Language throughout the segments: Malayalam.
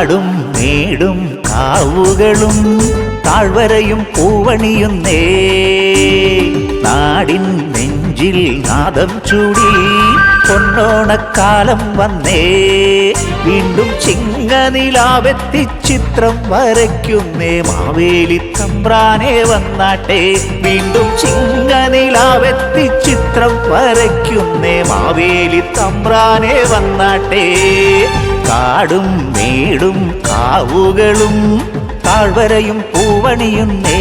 കാടും മേടും കാവുകളും താഴ്വരയും പൂവണിയുന്നേ നാടിൻ നെഞ്ചിൽ നാദം ചൂടി പൊന്നോണക്കാലം വന്നേ വീണ്ടും ചിങ്ങനിലാവെത്തി ചിത്രം വരയ്ക്കുന്നേ മാവേലി തമ്പ്രാനെ വന്നാട്ടെ വീണ്ടും ചിങ്ങനിലാവെത്തി ചിത്രം വരയ്ക്കുന്നേ മാവേലി തമ്പ്രാനെ വന്നാട്ടെ കാടും മേടും കാവുകളും താഴ്വരയും പൂവണിയുന്നേ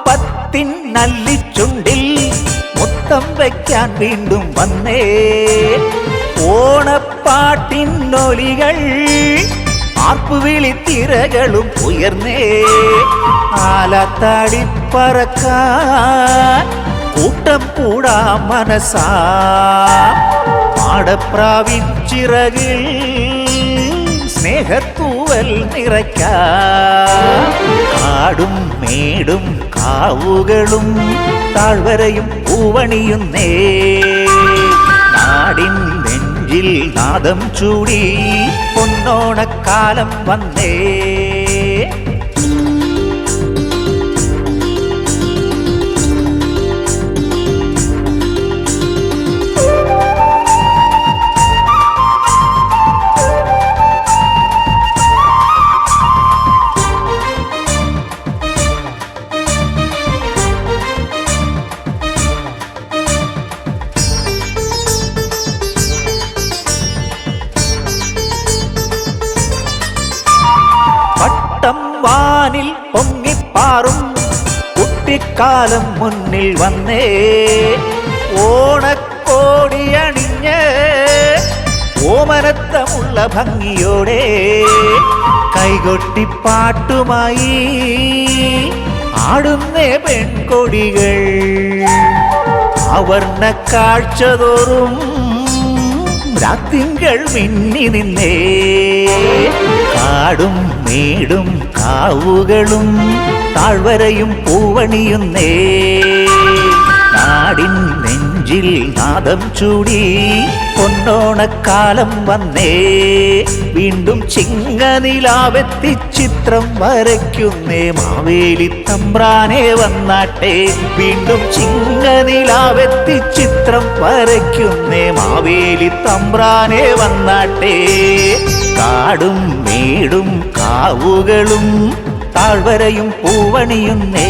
പത്തിൻ നല്ലിച്ചുണ്ടിൽ മുത്തം വയ്ക്കാൻ വീണ്ടും വന്നേ ഓണപ്പാട്ടിൻ ഒലികൾ ആർപ്പുവിളി തിരകളും ഉയർന്നേ ആലത്താടി പറക്കാൻ കൂട്ടം കൂടാ മനസാ മാടപ്രാവിൻ ചിറകിൽ സ്നേഹത്തൂവൽ നിറയ്ക്കാം കാടും മേടും കാവുകളും താഴ്വരയും പൂവണിയുന്നേ നാടിൻ നെഞ്ചിൽ നാദം ചൂടി പൊന്നോണക്കാലം വന്നേ വാനിൽ പൊങ്ങിപ്പാറും കുട്ടിക്കാലം മുന്നിൽ വന്നേ ഓണക്കോടിയണിഞ്ഞ് ഓമനത്തമുള്ള ഭംഗിയോടെ കൈകൊട്ടിപ്പാട്ടുമായി ആടുന്നേ പെൺകൊടികൾ അവർണ്ണ കാഴ്ചതോറും രാത്തിങ്കൾ മിന്നി നിന്നേ കാടും മേടും കാവുകളും താഴ്വരയും പൂവണിയുന്നേ നാടിൻ നെഞ്ചിൽ നാദം ചൂടി പൊന്നോണക്കാലം വന്നേ വീണ്ടും ചിങ്ങനിലാവെത്തി ചിത്രം വരയ്ക്കുന്നേ മാവേലി തമ്പ്രാനെ വന്നാട്ടെ വീണ്ടും ചിങ്ങനിലാവെത്തി ചിത്രം വരയ്ക്കുന്നേ മാവേലി തമ്പ്രാനെ വന്നാട്ടെ കാടും മേടും കാവുകളും താഴ്വരയും പൂവണിയുന്നേ